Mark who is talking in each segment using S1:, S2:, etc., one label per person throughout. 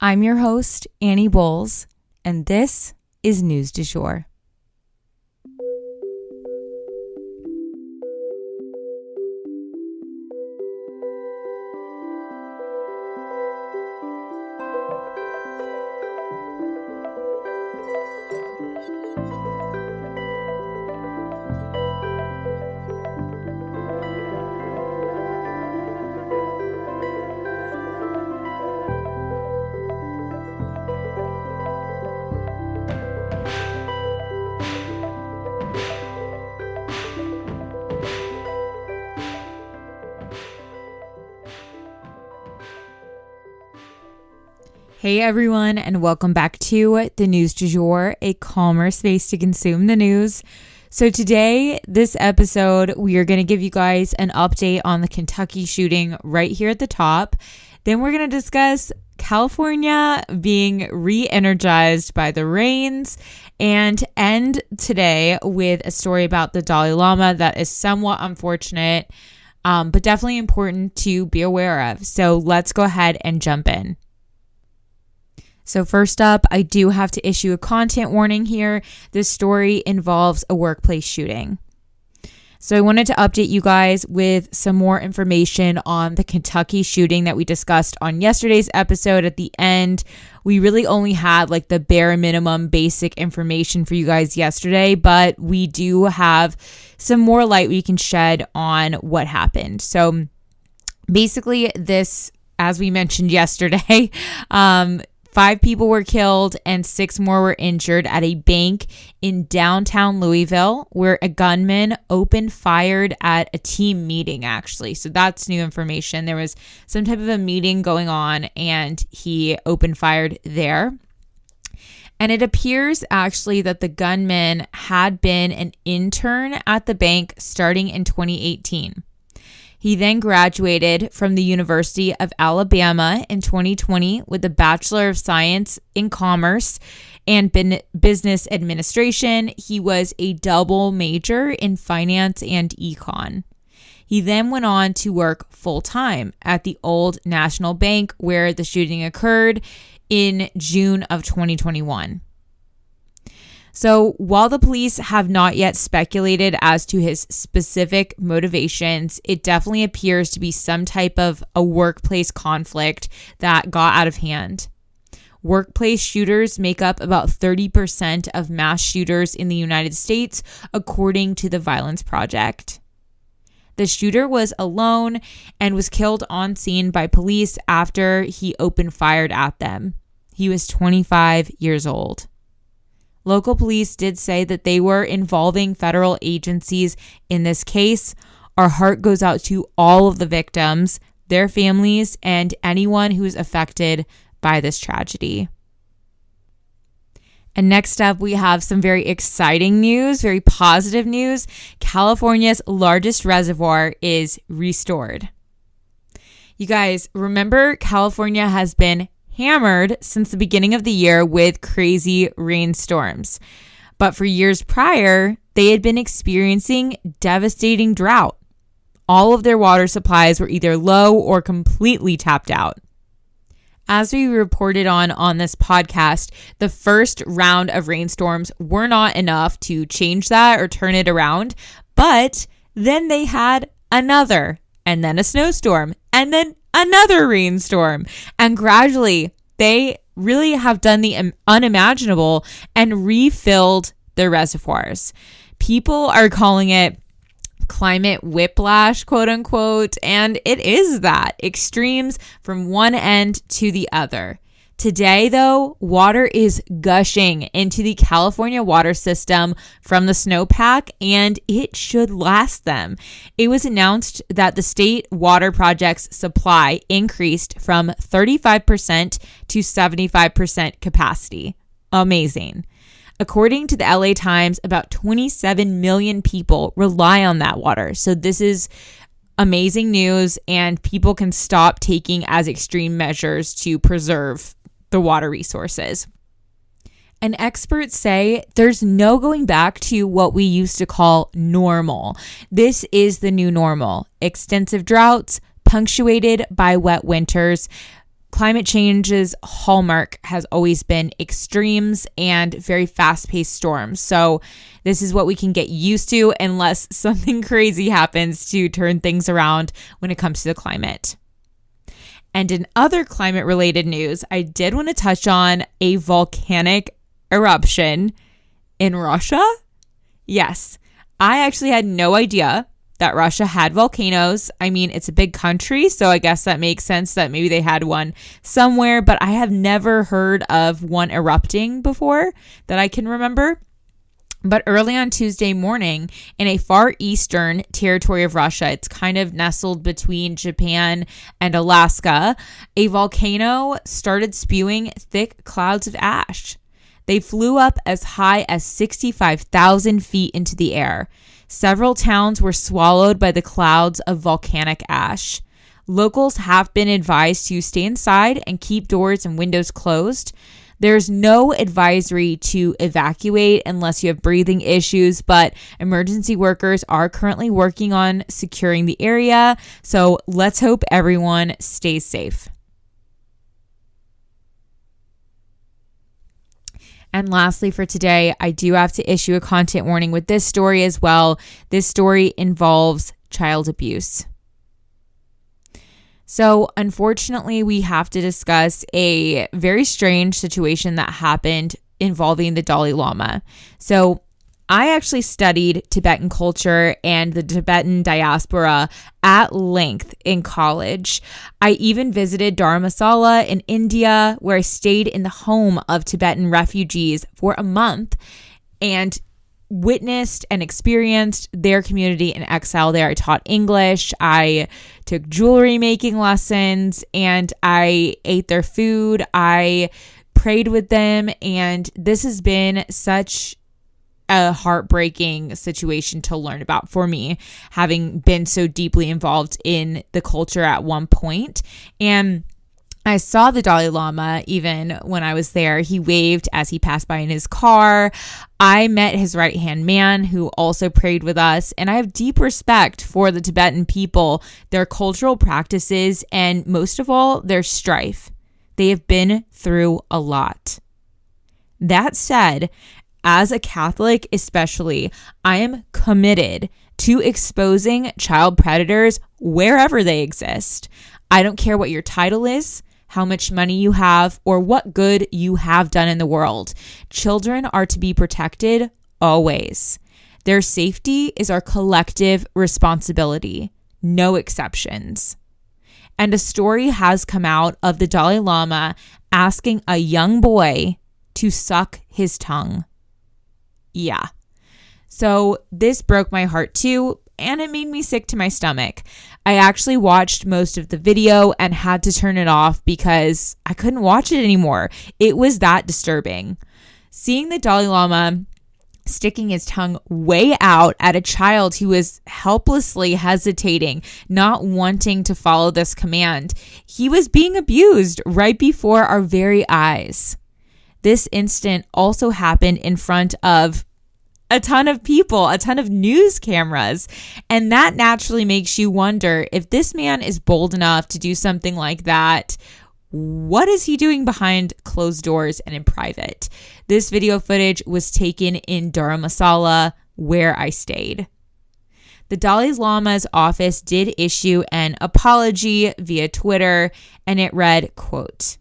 S1: I'm your host, Annie Bowles, and this is News du Jour. Hey everyone, and welcome back to the News du Jour, a calmer space to consume the news. So today, this episode, we are going to give you guys an update on the Kentucky shooting right here at the top. Then we're going to discuss California being re-energized by the rains and end today with a story about the Dalai Lama that is somewhat unfortunate, but definitely important to be aware of. So let's go ahead and jump in. So first up, I do have to issue a content warning here. This story involves a workplace shooting. So I wanted to update you guys with some more information on the Kentucky shooting that we discussed on yesterday's episode. At the end, we really only had like the bare minimum basic information for you guys yesterday, but we do have some more light we can shed on what happened. So basically this, as we mentioned yesterday, 5 people were killed and 6 more were injured at a bank in downtown Louisville where a gunman opened fired at a team meeting, actually. So that's new information. There was some type of a meeting going on and he opened fired there. And it appears actually that the gunman had been an intern at the bank starting in 2018. He then graduated from the University of Alabama in 2020 with a Bachelor of Science in Commerce and Business Administration. He was a double major in finance and econ. He then went on to work full-time at the Old National Bank where the shooting occurred in June of 2021. So while the police have not yet speculated as to his specific motivations, it definitely appears to be some type of a workplace conflict that got out of hand. Workplace shooters make up about 30% of mass shooters in the United States, according to the Violence Project. The shooter was alone and was killed on scene by police after he opened fire at them. He was 25 years old. Local police did say that they were involving federal agencies in this case. Our heart goes out to all of the victims, their families, and anyone who is affected by this tragedy. And next up, we have some very exciting news, very positive news. California's largest reservoir is restored. You guys, remember California has been hammered since the beginning of the year with crazy rainstorms. But for years prior, they had been experiencing devastating drought. All of their water supplies were either low or completely tapped out. As we reported on this podcast, the first round of rainstorms were not enough to change that or turn it around. But then they had another, and then a snowstorm, and then another rainstorm. And gradually, they really have done the unimaginable and refilled their reservoirs. People are calling it climate whiplash, quote unquote, and it is that. Extremes from one end to the other. Today, though, water is gushing into the California water system from the snowpack, and it should last them. It was announced that the state water project's supply increased from 35% to 75% capacity. Amazing. According to the LA Times, about 27 million people rely on that water. So this is amazing news, and people can stop taking as extreme measures to preserve the water resources. And experts say there's no going back to what we used to call normal. This is the new normal. Extensive droughts, punctuated by wet winters, climate change's hallmark has always been extremes and very fast-paced storms. So this is what we can get used to unless something crazy happens to turn things around when it comes to the climate. And in other climate-related news, I did want to touch on a volcanic eruption in Russia. Yes, I actually had no idea that Russia had volcanoes. I mean, it's a big country, so I guess that makes sense that maybe they had one somewhere, but I have never heard of one erupting before that I can remember. But early on Tuesday morning, in a far eastern territory of Russia, it's kind of nestled between Japan and Alaska, a volcano started spewing thick clouds of ash. They flew up as high as 65,000 feet into the air. Several towns were swallowed by the clouds of volcanic ash. Locals have been advised to stay inside and keep doors and windows closed. There's no advisory to evacuate unless you have breathing issues, but emergency workers are currently working on securing the area. So let's hope everyone stays safe. And lastly for today, I do have to issue a content warning with this story as well. This story involves child abuse. So unfortunately, we have to discuss a very strange situation that happened involving the Dalai Lama. So I actually studied Tibetan culture and the Tibetan diaspora at length in college. I even visited Dharamsala in India, where I stayed in the home of Tibetan refugees for a month and witnessed and experienced their community in exile there. I taught English, I took jewelry making lessons, and I ate their food. I prayed with them, and this has been such a heartbreaking situation to learn about for me, having been so deeply involved in the culture at one point. And I saw the Dalai Lama even when I was there. He waved as he passed by in his car. I met his right-hand man who also prayed with us. And I have deep respect for the Tibetan people, their cultural practices, and most of all, their strife. They have been through a lot. That said, as a Catholic especially, I am committed to exposing child predators wherever they exist. I don't care what your title is, how much money you have, or what good you have done in the world. Children are to be protected always. Their safety is our collective responsibility, no exceptions. And a story has come out of the Dalai Lama asking a young boy to suck his tongue. Yeah. So this broke my heart too, and it made me sick to my stomach. I actually watched most of the video and had to turn it off because I couldn't watch it anymore. It was that disturbing. Seeing the Dalai Lama sticking his tongue way out at a child who was helplessly hesitating, not wanting to follow this command, he was being abused right before our very eyes. This incident also happened in front of a ton of people, a ton of news cameras. And that naturally makes you wonder, if this man is bold enough to do something like that, what is he doing behind closed doors and in private? This video footage was taken in Dharamsala, where I stayed. The Dalai Lama's office did issue an apology via Twitter, and it read, quote,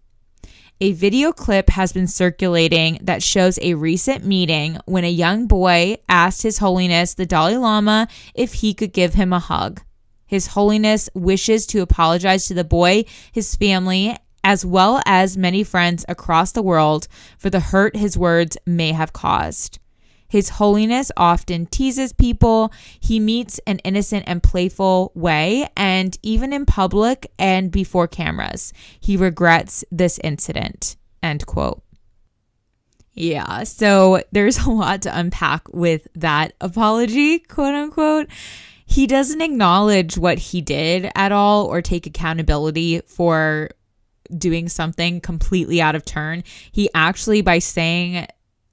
S1: "A video clip has been circulating that shows a recent meeting when a young boy asked His Holiness the Dalai Lama if he could give him a hug. His Holiness wishes to apologize to the boy, his family, as well as many friends across the world for the hurt his words may have caused. His Holiness often teases people. He meets an innocent and playful way, and even in public and before cameras. He regrets this incident." End quote. Yeah, so there's a lot to unpack with that apology, quote unquote. He doesn't acknowledge what he did at all or take accountability for doing something completely out of turn. He actually, by saying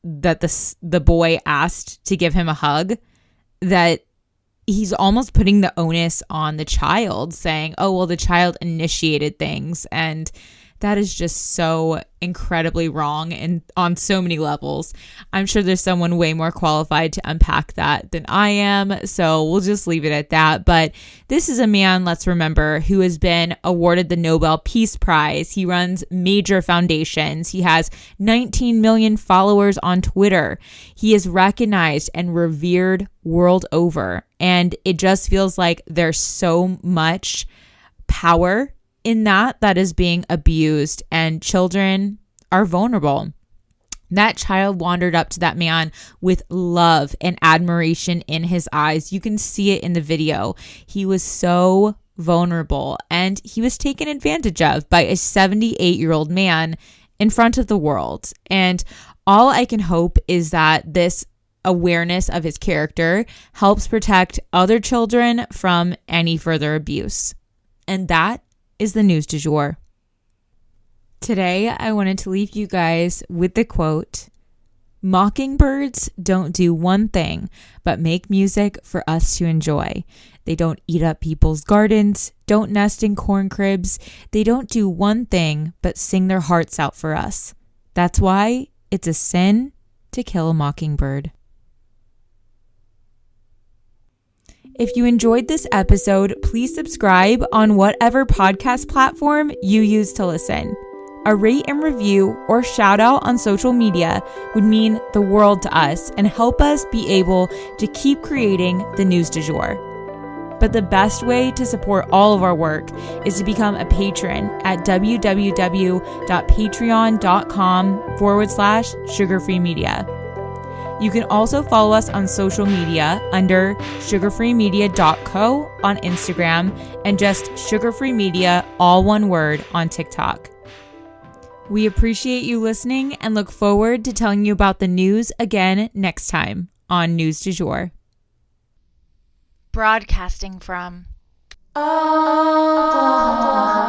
S1: that the boy asked to give him a hug, that he's almost putting the onus on the child, saying, oh, well, the child initiated things. And That is just so incredibly wrong and on so many levels. I'm sure there's someone way more qualified to unpack that than I am, so we'll just leave it at that. But this is a man, let's remember, who has been awarded the Nobel Peace Prize. He runs major foundations. He has 19 million followers on Twitter. He is recognized and revered world over. And it just feels like there's so much power in that is being abused, and children are vulnerable. That child wandered up to that man with love and admiration in his eyes. You can see it in the video. He was so vulnerable, and he was taken advantage of by a 78-year-old man in front of the world. And all I can hope is that this awareness of his character helps protect other children from any further abuse. And that is the news du jour. Today, I wanted to leave you guys with the quote, "Mockingbirds don't do one thing but make music for us to enjoy. They don't eat up people's gardens, don't nest in corn cribs. They don't do one thing but sing their hearts out for us. That's why it's a sin to kill a mockingbird." If you enjoyed this episode, please subscribe on whatever podcast platform you use to listen. A rate and review or shout out on social media would mean the world to us and help us be able to keep creating the news du jour. But the best way to support all of our work is to become a patron at www.patreon.com/sugarfreemedia. You can also follow us on social media under sugarfreemedia.co on Instagram and just sugarfreemedia, all one word, on TikTok. We appreciate you listening and look forward to telling you about the news again next time on News du Jour.
S2: Broadcasting from Oklahoma.